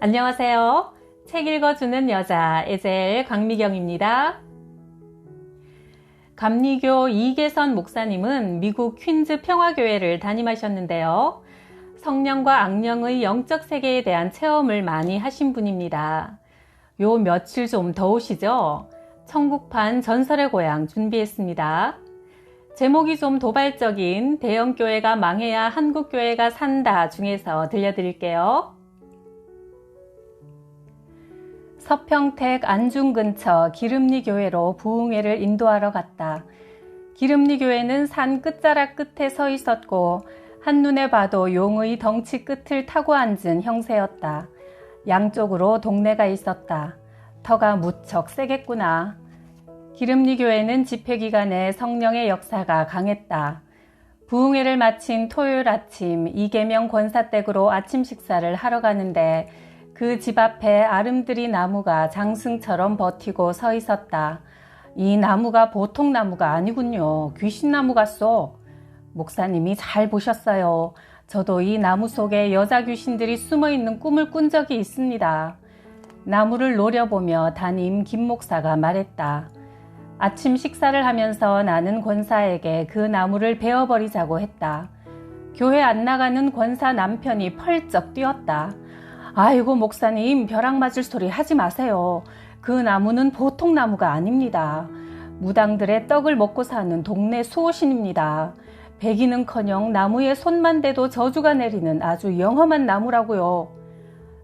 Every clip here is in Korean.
안녕하세요. 책 읽어주는 여자 에젤 강미경입니다. 감리교 이계선 목사님은 미국 퀸즈 평화교회를 담임하셨는데요. 성령과 악령의 영적 세계에 대한 체험을 많이 하신 분입니다. 요 며칠 좀 더우시죠? 천국판 전설의 고향 준비했습니다. 제목이 좀 도발적인 대형교회가 망해야 한국교회가 산다 중에서 들려드릴게요. 서평택 안중 근처 기름리 교회로 부흥회를 인도하러 갔다. 기름리 교회는 산 끝자락 끝에 서 있었고 한눈에 봐도 용의 덩치 끝을 타고 앉은 형세였다. 양쪽으로 동네가 있었다. 터가 무척 세겠구나. 기름리 교회는 집회 기간에 성령의 역사가 강했다. 부흥회를 마친 토요일 아침 이계명 권사댁으로 아침 식사를 하러 가는데 그 집 앞에 아름드리 나무가 장승처럼 버티고 서 있었다. 이 나무가 보통 나무가 아니군요. 귀신나무 같소. 목사님이 잘 보셨어요. 저도 이 나무 속에 여자 귀신들이 숨어 있는 꿈을 꾼 적이 있습니다. 나무를 노려보며 담임 김 목사가 말했다. 아침 식사를 하면서 나는 권사에게 그 나무를 베어버리자고 했다. 교회 안 나가는 권사 남편이 펄쩍 뛰었다. 아이고 목사님, 벼락 맞을 소리 하지 마세요. 그 나무는 보통 나무가 아닙니다. 무당들의 떡을 먹고 사는 동네 수호신입니다. 베기는커녕 나무에 손만 대도 저주가 내리는 아주 영험한 나무라고요.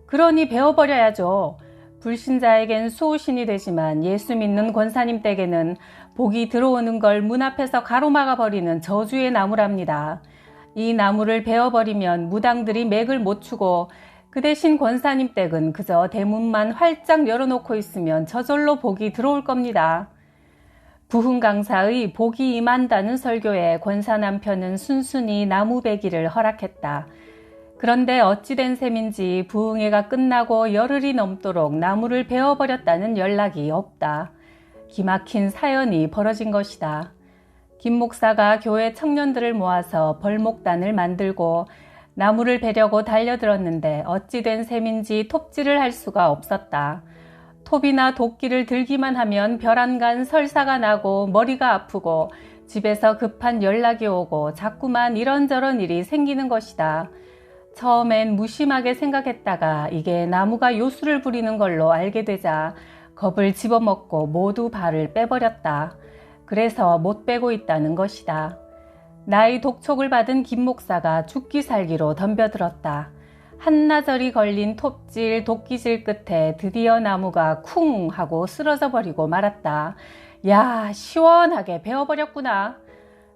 그러니 베어버려야죠. 불신자에겐 수호신이 되지만 예수 믿는 권사님 댁에는 복이 들어오는 걸 문 앞에서 가로막아 버리는 저주의 나무랍니다. 이 나무를 베어버리면 무당들이 맥을 못 추고 그 대신 권사님 댁은 그저 대문만 활짝 열어놓고 있으면 저절로 복이 들어올 겁니다. 부흥 강사의 복이 임한다는 설교에 권사 남편은 순순히 나무 베기를 허락했다. 그런데 어찌된 셈인지 부흥회가 끝나고 열흘이 넘도록 나무를 베어버렸다는 연락이 없다. 기막힌 사연이 벌어진 것이다. 김 목사가 교회 청년들을 모아서 벌목단을 만들고 나무를 베려고 달려들었는데 어찌된 셈인지 톱질을 할 수가 없었다. 톱이나 도끼를 들기만 하면 벼란간 설사가 나고 머리가 아프고 집에서 급한 연락이 오고 자꾸만 이런저런 일이 생기는 것이다. 처음엔 무심하게 생각했다가 이게 나무가 요술을 부리는 걸로 알게 되자 겁을 집어먹고 모두 발을 빼버렸다. 그래서 못 빼고 있다는 것이다. 나의 독촉을 받은 김 목사가 죽기 살기로 덤벼들었다. 한나절이 걸린 톱질, 도끼질 끝에 드디어 나무가 쿵 하고 쓰러져 버리고 말았다. 야, 시원하게 베어버렸구나.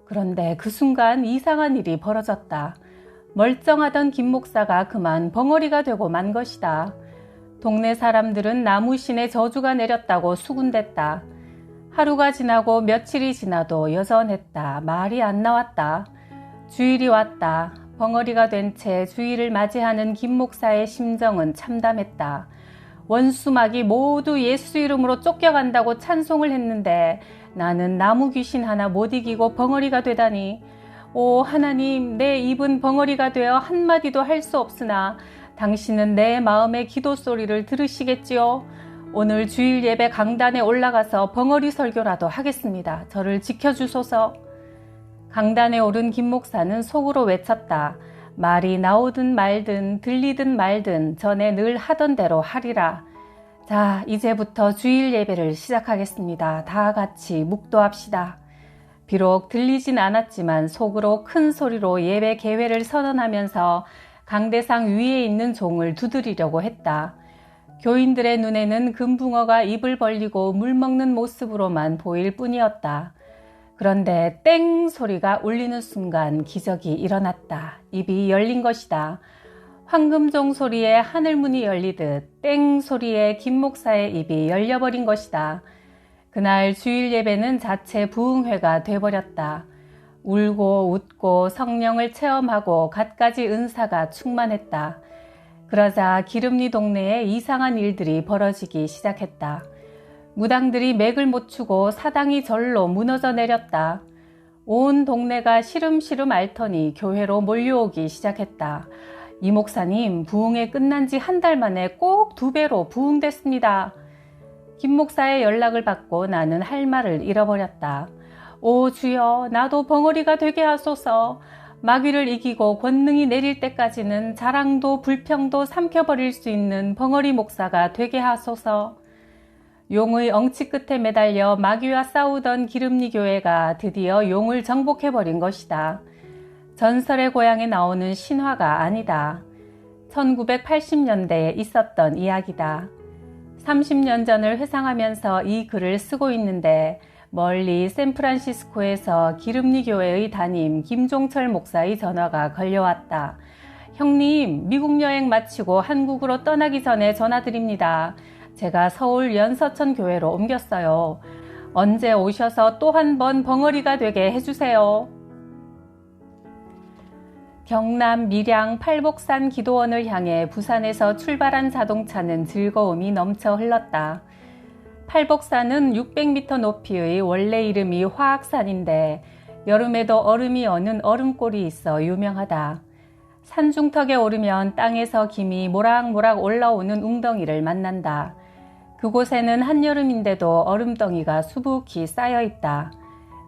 그런데 그 순간 이상한 일이 벌어졌다. 멀쩡하던 김 목사가 그만 벙어리가 되고 만 것이다. 동네 사람들은 나무신의 저주가 내렸다고 수군댔다. 하루가 지나고 며칠이 지나도 여전했다. 말이 안 나왔다. 주일이 왔다. 벙어리가 된 채 주일을 맞이하는 김 목사의 심정은 참담했다. 원수막이 모두 예수 이름으로 쫓겨간다고 찬송을 했는데 나는 나무 귀신 하나 못 이기고 벙어리가 되다니. 오 하나님, 내 입은 벙어리가 되어 한마디도 할 수 없으나 당신은 내 마음의 기도 소리를 들으시겠지요? 오늘 주일 예배 강단에 올라가서 벙어리 설교라도 하겠습니다. 저를 지켜주소서. 강단에 오른 김 목사는 속으로 외쳤다. 말이 나오든 말든 들리든 말든 전에 늘 하던 대로 하리라. 자, 이제부터 주일 예배를 시작하겠습니다. 다 같이 묵도합시다. 비록 들리진 않았지만 속으로 큰 소리로 예배 개회를 선언하면서 강대상 위에 있는 종을 두드리려고 했다. 교인들의 눈에는 금붕어가 입을 벌리고 물 먹는 모습으로만 보일 뿐이었다. 그런데 땡 소리가 울리는 순간 기적이 일어났다. 입이 열린 것이다. 황금종 소리에 하늘문이 열리듯 땡 소리에 김 목사의 입이 열려버린 것이다. 그날 주일 예배는 자체 부흥회가 돼버렸다. 울고 웃고 성령을 체험하고 갖가지 은사가 충만했다. 그러자 기름리 동네에 이상한 일들이 벌어지기 시작했다. 무당들이 맥을 못 추고 사당이 절로 무너져 내렸다. 온 동네가 시름시름 앓더니 교회로 몰려오기 시작했다. 이 목사님, 부흥회 끝난 지 한 달 만에 꼭 2배로 부흥됐습니다. 김 목사의 연락을 받고 나는 할 말을 잃어버렸다. 오 주여, 나도 벙어리가 되게 하소서. 마귀를 이기고 권능이 내릴 때까지는 자랑도 불평도 삼켜버릴 수 있는 벙어리 목사가 되게 하소서. 용의 엉치 끝에 매달려 마귀와 싸우던 기름리 교회가 드디어 용을 정복해버린 것이다. 전설의 고향에 나오는 신화가 아니다. 1980년대에 있었던 이야기다. 30년 전을 회상하면서 이 글을 쓰고 있는데 멀리 샌프란시스코에서 기름리 교회의 담임 김종철 목사의 전화가 걸려왔다. 형님, 미국 여행 마치고 한국으로 떠나기 전에 전화드립니다. 제가 서울 연서천 교회로 옮겼어요. 언제 오셔서 또 한 번 벙어리가 되게 해주세요. 경남 밀양 팔복산 기도원을 향해 부산에서 출발한 자동차는 즐거움이 넘쳐 흘렀다. 팔복산은 600m 높이의 원래 이름이 화악산인데 여름에도 얼음이 어는 얼음골이 있어 유명하다. 산중턱에 오르면 땅에서 김이 모락모락 올라오는 웅덩이를 만난다. 그곳에는 한여름인데도 얼음덩이가 수북히 쌓여 있다.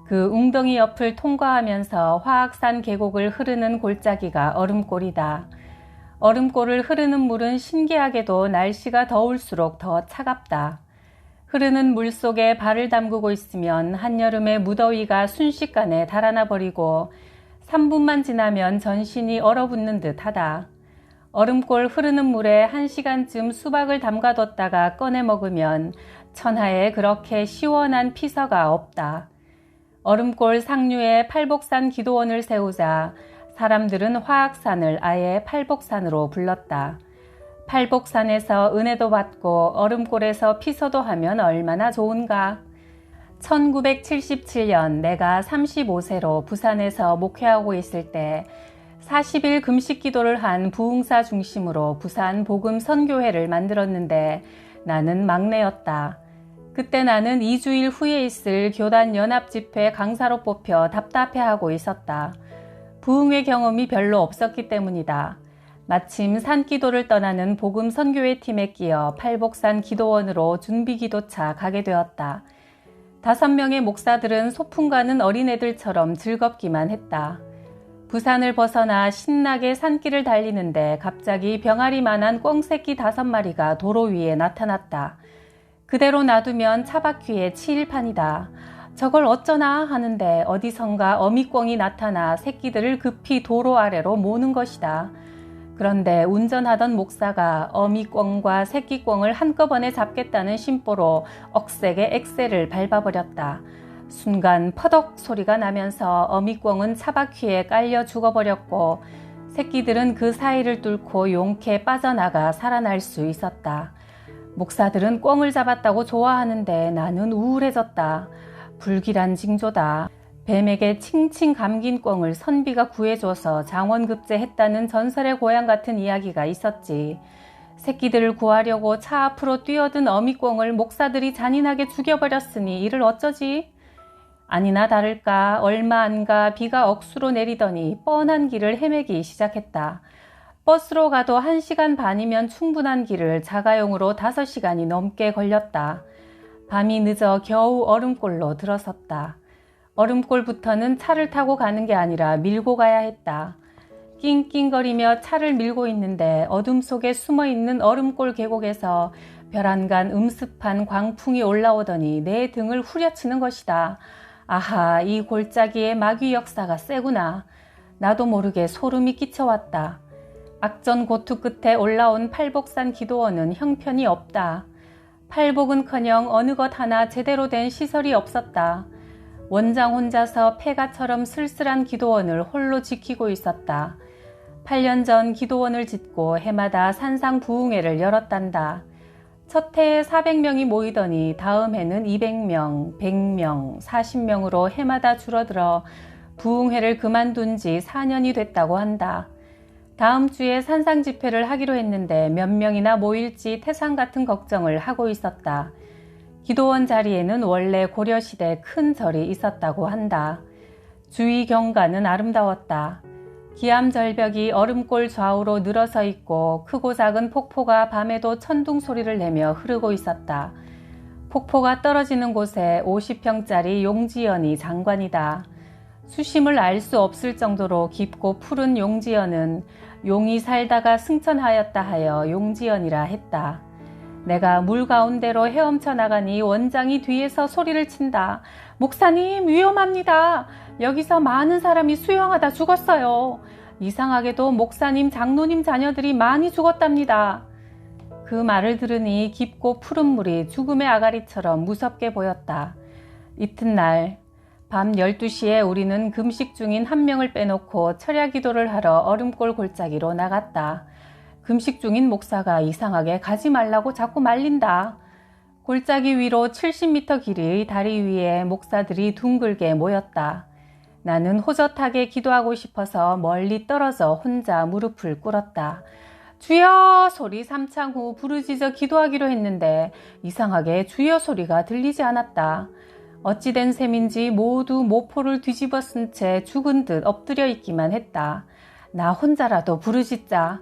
그 웅덩이 옆을 통과하면서 화악산 계곡을 흐르는 골짜기가 얼음골이다. 얼음골을 흐르는 물은 신기하게도 날씨가 더울수록 더 차갑다. 흐르는 물 속에 발을 담그고 있으면 한여름의 무더위가 순식간에 달아나 버리고 3분만 지나면 전신이 얼어붙는 듯 하다. 얼음골 흐르는 물에 1시간쯤 수박을 담가뒀다가 꺼내 먹으면 천하에 그렇게 시원한 피서가 없다. 얼음골 상류에 팔복산 기도원을 세우자 사람들은 화악산을 아예 팔복산으로 불렀다. 팔복산에서 은혜도 받고 얼음골에서 피서도 하면 얼마나 좋은가. 1977년 내가 35세로 부산에서 목회하고 있을 때 40일 금식 기도를 한 부흥사 중심으로 부산 복음 선교회를 만들었는데 나는 막내였다. 그때 나는 2주일 후에 있을 교단 연합집회 강사로 뽑혀 답답해하고 있었다. 부흥회 경험이 별로 없었기 때문이다. 마침 산기도를 떠나는 복음 선교회 팀에 끼어 팔복산 기도원으로 준비기도차 가게 되었다. 5명의 목사들은 소풍 가는 어린애들처럼 즐겁기만 했다. 부산을 벗어나 신나게 산길을 달리는데 갑자기 병아리만한 꿩새끼 5마리가 도로 위에 나타났다. 그대로 놔두면 차바퀴에 치일 판이다. 저걸 어쩌나 하는데 어디선가 어미꿩이 나타나 새끼들을 급히 도로 아래로 모는 것이다. 그런데 운전하던 목사가 어미꿩과 새끼꿩을 한꺼번에 잡겠다는 심보로 억세게 엑셀을 밟아버렸다. 순간 퍼덕 소리가 나면서 어미꿩은 차바퀴에 깔려 죽어버렸고 새끼들은 그 사이를 뚫고 용케 빠져나가 살아날 수 있었다. 목사들은 꿩을 잡았다고 좋아하는데 나는 우울해졌다. 불길한 징조다. 뱀에게 칭칭 감긴 꿩을 선비가 구해줘서 장원급제했다는 전설의 고향 같은 이야기가 있었지. 새끼들을 구하려고 차 앞으로 뛰어든 어미꿩을 목사들이 잔인하게 죽여버렸으니 이를 어쩌지? 아니나 다를까 얼마 안 가 비가 억수로 내리더니 뻔한 길을 헤매기 시작했다. 버스로 가도 1시간 반이면 충분한 길을 자가용으로 5시간이 넘게 걸렸다. 밤이 늦어 겨우 얼음골로 들어섰다. 얼음골부터는 차를 타고 가는 게 아니라 밀고 가야 했다. 낑낑거리며 차를 밀고 있는데 어둠 속에 숨어있는 얼음골 계곡에서 벼랑간 음습한 광풍이 올라오더니 내 등을 후려치는 것이다. 아하, 이 골짜기의 마귀 역사가 세구나. 나도 모르게 소름이 끼쳐왔다. 악전고투 끝에 올라온 팔복산 기도원은 형편이 없다. 팔복은커녕 어느 것 하나 제대로 된 시설이 없었다. 원장 혼자서 폐가처럼 쓸쓸한 기도원을 홀로 지키고 있었다. 8년 전 기도원을 짓고 해마다 산상 부흥회를 열었단다. 첫 해에 400명이 모이더니 다음 해는 200명, 100명, 40명으로 해마다 줄어들어 부흥회를 그만둔 지 4년이 됐다고 한다. 다음 주에 산상 집회를 하기로 했는데 몇 명이나 모일지 태산 같은 걱정을 하고 있었다. 기도원 자리에는 원래 고려시대 큰 절이 있었다고 한다. 주위 경관은 아름다웠다. 기암절벽이 얼음골 좌우로 늘어서 있고 크고 작은 폭포가 밤에도 천둥 소리를 내며 흐르고 있었다. 폭포가 떨어지는 곳에 50평짜리 용지연이 장관이다. 수심을 알 수 없을 정도로 깊고 푸른 용지연은 용이 살다가 승천하였다 하여 용지연이라 했다. 내가 물 가운데로 헤엄쳐 나가니 원장이 뒤에서 소리를 친다. 목사님, 위험합니다. 여기서 많은 사람이 수영하다 죽었어요. 이상하게도 목사님, 장로님 자녀들이 많이 죽었답니다. 그 말을 들으니 깊고 푸른 물이 죽음의 아가리처럼 무섭게 보였다. 이튿날 밤 12시에 우리는 금식 중인 한 명을 빼놓고 철야 기도를 하러 얼음골 골짜기로 나갔다. 금식 중인 목사가 이상하게 가지 말라고 자꾸 말린다. 골짜기 위로 70m 길이의 다리 위에 목사들이 둥글게 모였다. 나는 호젓하게 기도하고 싶어서 멀리 떨어져 혼자 무릎을 꿇었다. 주여 소리 삼창 후 부르짖어 기도하기로 했는데 이상하게 주여 소리가 들리지 않았다. 어찌된 셈인지 모두 모포를 뒤집어 쓴 채 죽은 듯 엎드려 있기만 했다. 나 혼자라도 부르짖자.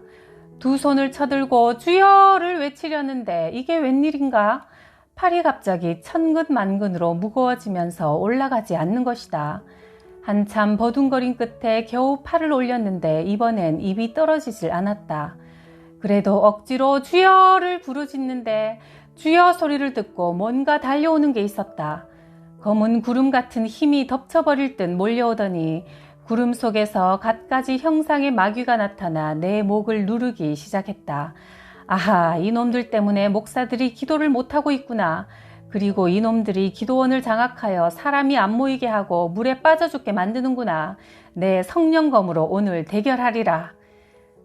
두 손을 쳐들고 주여를 외치려는데 이게 웬일인가? 팔이 갑자기 천근만근으로 무거워지면서 올라가지 않는 것이다. 한참 버둥거린 끝에 겨우 팔을 올렸는데 이번엔 입이 떨어지질 않았다. 그래도 억지로 주여를 부르짖는데 주여 소리를 듣고 뭔가 달려오는 게 있었다. 검은 구름 같은 힘이 덮쳐버릴 듯 몰려오더니 구름 속에서 갖가지 형상의 마귀가 나타나 내 목을 누르기 시작했다. 아하, 이놈들 때문에 목사들이 기도를 못하고 있구나. 그리고 이놈들이 기도원을 장악하여 사람이 안 모이게 하고 물에 빠져 죽게 만드는구나. 내 성령검으로 오늘 대결하리라.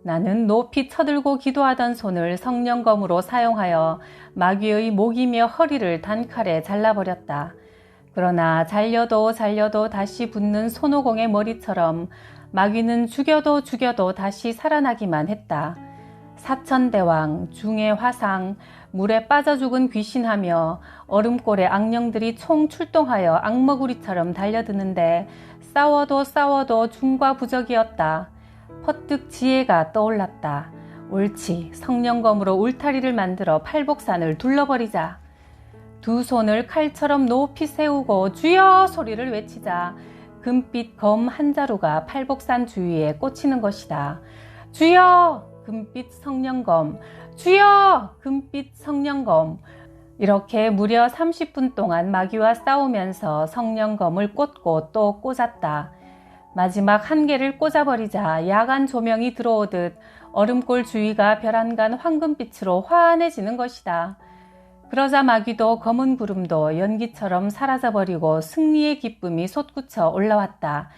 나는 높이 쳐들고 기도하던 손을 성령검으로 사용하여 마귀의 목이며 허리를 단칼에 잘라버렸다. 그러나 잘려도 다시 붙는 손오공의 머리처럼 마귀는 죽여도 다시 살아나기만 했다. 사천대왕, 중의 화상, 물에 빠져 죽은 귀신하며 얼음골의 악령들이 총 출동하여 악머구리처럼 달려드는데 싸워도 중과 부적이었다. 퍼뜩 지혜가 떠올랐다. 옳지, 성령검으로 울타리를 만들어 팔복산을 둘러버리자. 두 손을 칼처럼 높이 세우고 주여 소리를 외치자 금빛 검 한 자루가 팔복산 주위에 꽂히는 것이다. 주여! 금빛 성령검, 주여! 금빛 성령검. 이렇게 무려 30분 동안 마귀와 싸우면서 성령검을 꽂고 또 꽂았다. 마지막 한 개를 꽂아버리자 야간 조명이 들어오듯 얼음골 주위가 별안간 황금빛으로 환해지는 것이다. 그러자 마귀도 검은 구름도 연기처럼 사라져버리고 승리의 기쁨이 솟구쳐 올라왔다.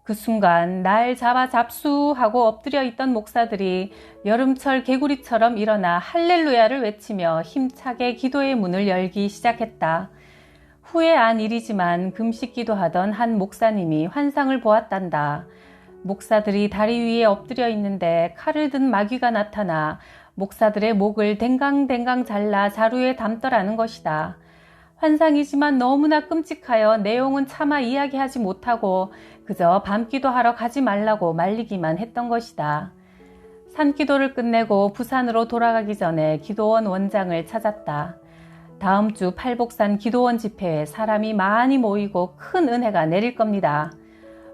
그 순간 날 잡아 잡수 하고 엎드려 있던 목사들이 여름철 개구리처럼 일어나 할렐루야를 외치며 힘차게 기도의 문을 열기 시작했다. 후에 안 일이지만 금식 기도하던 한 목사님이 환상을 보았단다. 목사들이 다리 위에 엎드려 있는데 칼을 든 마귀가 나타나 목사들의 목을 댕강댕강 잘라 자루에 담더라는 것이다. 환상이지만 너무나 끔찍하여 내용은 차마 이야기하지 못하고 그저 밤기도 하러 가지 말라고 말리기만 했던 것이다. 산기도를 끝내고 부산으로 돌아가기 전에 기도원 원장을 찾았다. 다음 주 팔복산 기도원 집회에 사람이 많이 모이고 큰 은혜가 내릴 겁니다.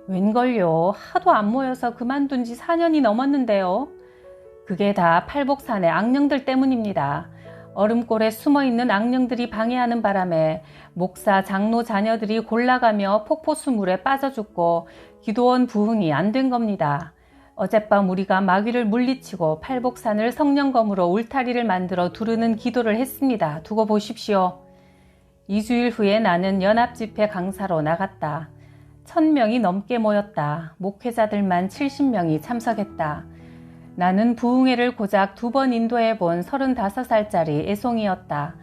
웬걸요? 하도 안 모여서 그만둔 지 4년이 넘었는데요. 그게 다 팔복산의 악령들 때문입니다. 얼음골에 숨어있는 악령들이 방해하는 바람에 목사, 장로 자녀들이 골라가며 폭포수물에 빠져 죽고 기도원 부흥이 안 된 겁니다. 어젯밤 우리가 마귀를 물리치고 팔복산을 성령검으로 울타리를 만들어 두르는 기도를 했습니다. 두고 보십시오. 2주일 후에 나는 연합집회 강사로 나갔다. 1000명이 넘게 모였다. 목회자들만 70명이 참석했다. 나는 부흥회를 고작 2번 인도해본 35살짜리 애송이였다.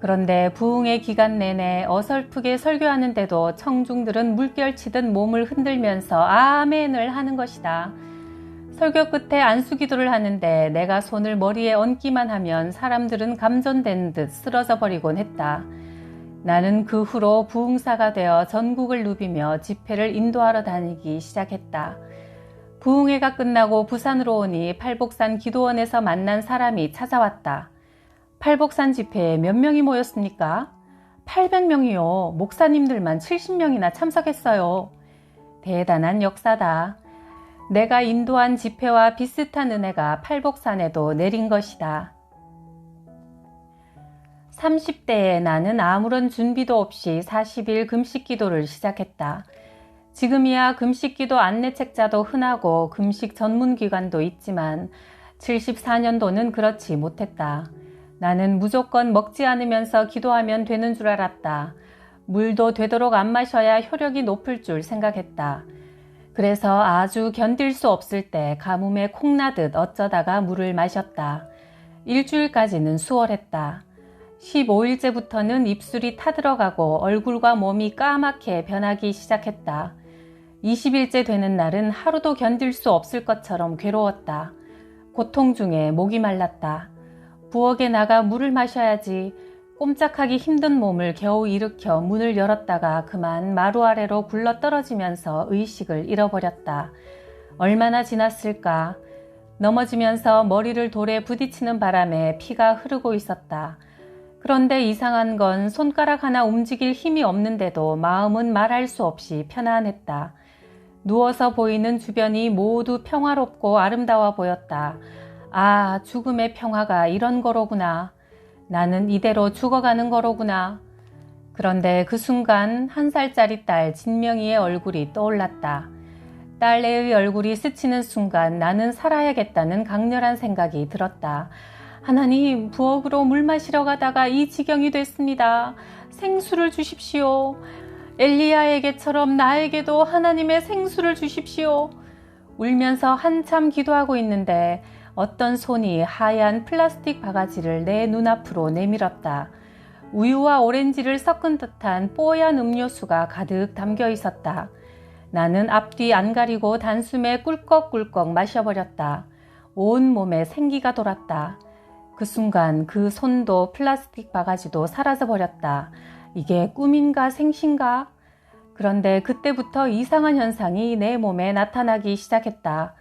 그런데 부흥회 기간 내내 어설프게 설교하는데도 청중들은 물결치듯 몸을 흔들면서 아멘을 하는 것이다. 설교 끝에 안수기도를 하는데 내가 손을 머리에 얹기만 하면 사람들은 감전된 듯 쓰러져 버리곤 했다. 나는 그 후로 부흥사가 되어 전국을 누비며 집회를 인도하러 다니기 시작했다. 부흥회가 끝나고 부산으로 오니 팔복산 기도원에서 만난 사람이 찾아왔다. 팔복산 집회에 몇 명이 모였습니까? 800명이요. 목사님들만 70명이나 참석했어요. 대단한 역사다. 내가 인도한 집회와 비슷한 은혜가 팔복산에도 내린 것이다. 30대에 나는 아무런 준비도 없이 40일 금식 기도를 시작했다. 지금이야 금식 기도 안내책자도 흔하고 금식 전문기관도 있지만 74년도는 그렇지 못했다. 나는 무조건 먹지 않으면서 기도하면 되는 줄 알았다. 물도 되도록 안 마셔야 효력이 높을 줄 생각했다. 그래서 아주 견딜 수 없을 때 가뭄에 콩나듯 어쩌다가 물을 마셨다. 일주일까지는 수월했다. 15일째부터는 입술이 타들어가고 얼굴과 몸이 까맣게 변하기 시작했다. 20일째 되는 날은 하루도 견딜 수 없을 것처럼 괴로웠다. 고통 중에 목이 말랐다. 부엌에 나가 물을 마셔야지. 꼼짝하기 힘든 몸을 겨우 일으켜 문을 열었다가 그만 마루 아래로 굴러 떨어지면서 의식을 잃어버렸다. 얼마나 지났을까? 넘어지면서 머리를 돌에 부딪히는 바람에 피가 흐르고 있었다. 그런데 이상한 건 손가락 하나 움직일 힘이 없는데도 마음은 말할 수 없이 편안했다. 누워서 보이는 주변이 모두 평화롭고 아름다워 보였다. 아, 죽음의 평화가 이런 거로구나. 나는 이대로 죽어가는 거로구나. 그런데 그 순간 1살짜리 딸 진명이의 얼굴이 떠올랐다. 딸내의 얼굴이 스치는 순간 나는 살아야겠다는 강렬한 생각이 들었다. 하나님, 부엌으로 물 마시러 가다가 이 지경이 됐습니다. 생수를 주십시오. 엘리야에게처럼 나에게도 하나님의 생수를 주십시오. 울면서 한참 기도하고 있는데 어떤 손이 하얀 플라스틱 바가지를 내 눈앞으로 내밀었다. 우유와 오렌지를 섞은 듯한 뽀얀 음료수가 가득 담겨 있었다. 나는 앞뒤 안 가리고 단숨에 꿀꺽꿀꺽 마셔버렸다. 온 몸에 생기가 돌았다. 그 순간 그 손도 플라스틱 바가지도 사라져버렸다. 이게 꿈인가 생신가? 그런데 그때부터 이상한 현상이 내 몸에 나타나기 시작했다.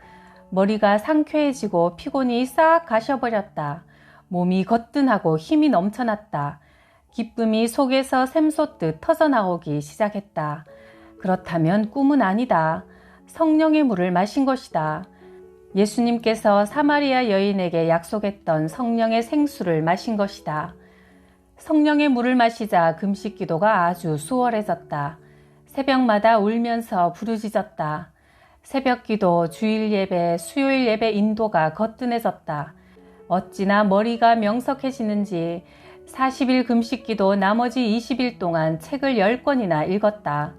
머리가 상쾌해지고 피곤이 싹 가셔버렸다. 몸이 거뜬하고 힘이 넘쳐났다. 기쁨이 속에서 샘솟듯 터져나오기 시작했다. 그렇다면 꿈은 아니다. 성령의 물을 마신 것이다. 예수님께서 사마리아 여인에게 약속했던 성령의 생수를 마신 것이다. 성령의 물을 마시자 금식 기도가 아주 수월해졌다. 새벽마다 울면서 부르짖었다. 새벽 기도, 주일 예배, 수요일 예배 인도가 거뜬해졌다. 어찌나 머리가 명석해지는지 40일 금식 기도 나머지 20일 동안 책을 10권이나 읽었다.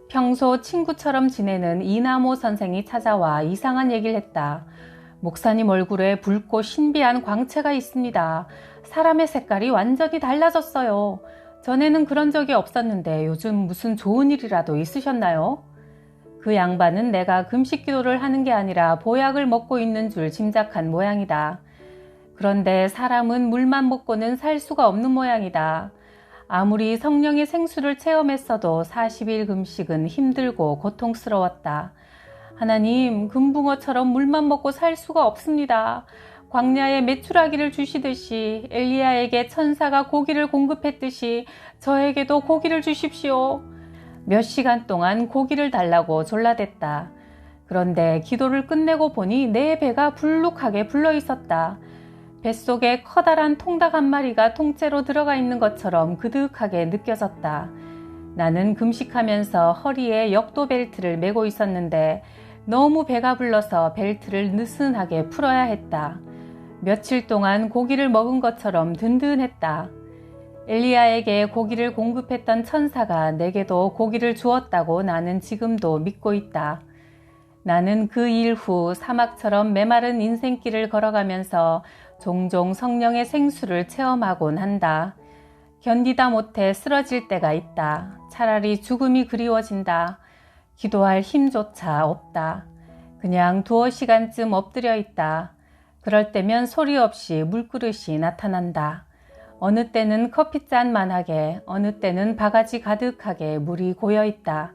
평소 친구처럼 지내는 이나모 선생이 찾아와 이상한 얘기를 했다. 목사님 얼굴에 붉고 신비한 광채가 있습니다. 사람의 색깔이 완전히 달라졌어요. 전에는 그런 적이 없었는데 요즘 무슨 좋은 일이라도 있으셨나요? 그 양반은 내가 금식 기도를 하는 게 아니라 보약을 먹고 있는 줄 짐작한 모양이다. 그런데 사람은 물만 먹고는 살 수가 없는 모양이다. 아무리 성령의 생수를 체험했어도 40일 금식은 힘들고 고통스러웠다. 하나님, 금붕어처럼 물만 먹고 살 수가 없습니다. 광야에 메추라기를 주시듯이 엘리야에게 천사가 고기를 공급했듯이 저에게도 고기를 주십시오. 몇 시간 동안 고기를 달라고 졸라댔다. 그런데 기도를 끝내고 보니 내 배가 불룩하게 불러 있었다. 뱃속에 커다란 통닭 한 마리가 통째로 들어가 있는 것처럼 그득하게 느껴졌다. 나는 금식하면서 허리에 역도 벨트를 메고 있었는데 너무 배가 불러서 벨트를 느슨하게 풀어야 했다. 며칠 동안 고기를 먹은 것처럼 든든했다. 엘리야에게 고기를 공급했던 천사가 내게도 고기를 주었다고 나는 지금도 믿고 있다. 나는 그 일 후 사막처럼 메마른 인생길을 걸어가면서 종종 성령의 생수를 체험하곤 한다. 견디다 못해 쓰러질 때가 있다. 차라리 죽음이 그리워진다. 기도할 힘조차 없다. 그냥 두어 시간쯤 엎드려 있다. 그럴 때면 소리 없이 물그릇이 나타난다. 어느 때는 커피잔만하게, 어느 때는 바가지 가득하게 물이 고여 있다.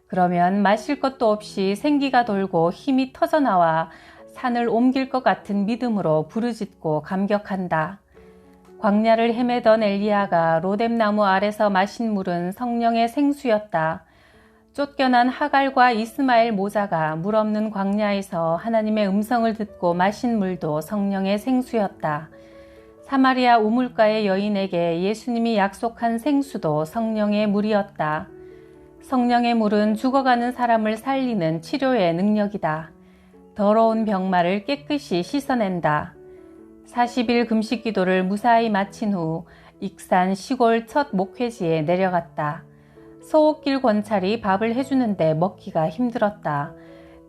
그러면 마실 것도 없이 생기가 돌고 힘이 터져나와 산을 옮길 것 같은 믿음으로 부르짖고 감격한다. 광야를 헤매던 엘리야가 로뎀나무 아래서 마신 물은 성령의 생수였다. 쫓겨난 하갈과 이스마엘 모자가 물 없는 광야에서 하나님의 음성을 듣고 마신 물도 성령의 생수였다. 사마리아 우물가의 여인에게 예수님이 약속한 생수도 성령의 물이었다. 성령의 물은 죽어가는 사람을 살리는 치료의 능력이다. 더러운 병마를 깨끗이 씻어낸다. 40일 금식 기도를 무사히 마친 후 익산 시골 첫 목회지에 내려갔다. 소옥길 권찰이 밥을 해주는데 먹기가 힘들었다.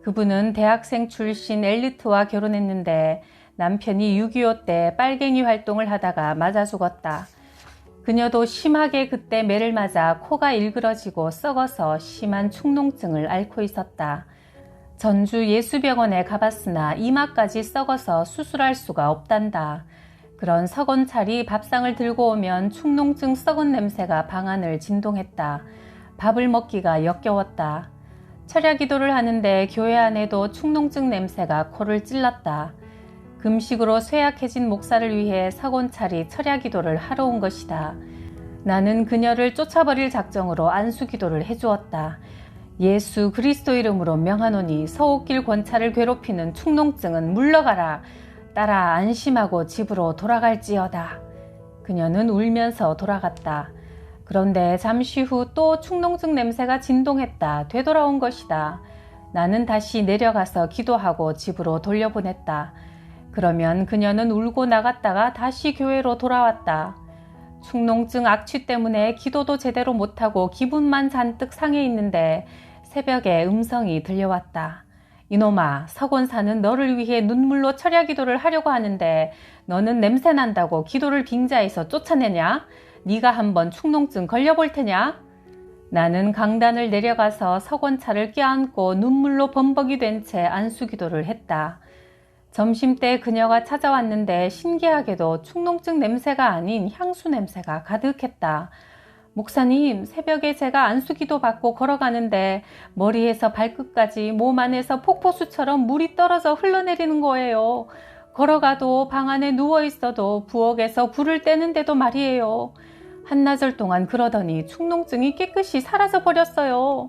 그분은 대학생 출신 엘리트와 결혼했는데 남편이 6.25 때 빨갱이 활동을 하다가 맞아 죽었다. 그녀도 심하게 그때 매를 맞아 코가 일그러지고 썩어서 심한 축농증을 앓고 있었다. 전주 예수병원에 가봤으나 이마까지 썩어서 수술할 수가 없단다. 그런 서건찰이 밥상을 들고 오면 축농증 썩은 냄새가 방안을 진동했다. 밥을 먹기가 역겨웠다. 철야 기도를 하는데 교회 안에도 축농증 냄새가 코를 찔렀다. 금식으로 쇠약해진 목사를 위해 서건찰이 철야 기도를 하러 온 것이다. 나는 그녀를 쫓아버릴 작정으로 안수 기도를 해주었다. 예수 그리스도 이름으로 명하노니 서옥길 권찰을 괴롭히는 축농증은 물러가라. 따라 안심하고 집으로 돌아갈지어다. 그녀는 울면서 돌아갔다. 그런데 잠시 후 또 축농증 냄새가 진동했다. 되돌아온 것이다. 나는 다시 내려가서 기도하고 집으로 돌려보냈다. 그러면 그녀는 울고 나갔다가 다시 교회로 돌아왔다. 축농증 악취 때문에 기도도 제대로 못하고 기분만 잔뜩 상해 있는데 새벽에 음성이 들려왔다. 이놈아, 서권사는 너를 위해 눈물로 철야 기도를 하려고 하는데 너는 냄새난다고 기도를 빙자해서 쫓아내냐? 네가 한번 축농증 걸려볼 테냐? 나는 강단을 내려가서 서권차를 껴안고 눈물로 범벅이 된 채 안수 기도를 했다. 점심때 그녀가 찾아왔는데 신기하게도 축농증 냄새가 아닌 향수 냄새가 가득했다. 목사님, 새벽에 제가 안수기도 받고 걸어가는데 머리에서 발끝까지 몸 안에서 폭포수처럼 물이 떨어져 흘러내리는 거예요. 걸어가도 방 안에 누워있어도 부엌에서 불을 떼는데도 말이에요. 한나절 동안 그러더니 축농증이 깨끗이 사라져버렸어요.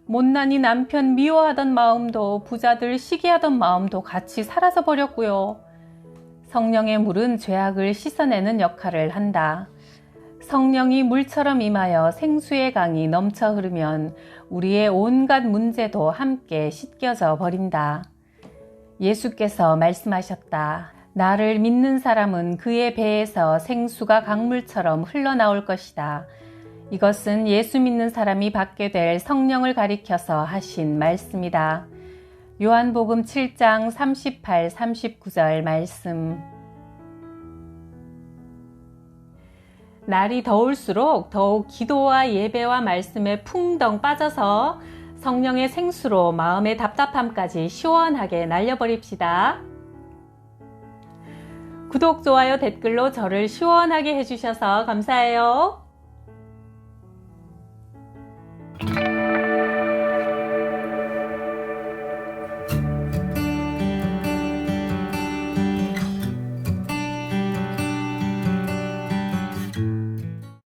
못난이 남편 미워하던 마음도 부자들 시기하던 마음도 같이 사라져버렸고요. 성령의 물은 죄악을 씻어내는 역할을 한다. 성령이 물처럼 임하여 생수의 강이 넘쳐 흐르면 우리의 온갖 문제도 함께 씻겨져 버린다. 예수께서 말씀하셨다. 나를 믿는 사람은 그의 배에서 생수가 강물처럼 흘러나올 것이다. 이것은 예수 믿는 사람이 받게 될 성령을 가리켜서 하신 말씀이다. 요한복음 7장 38, 39절 말씀. 날이 더울수록 더욱 기도와 예배와 말씀에 풍덩 빠져서 성령의 생수로 마음의 답답함까지 시원하게 날려버립시다. 구독, 좋아요, 댓글로 저를 시원하게 해주셔서 감사해요.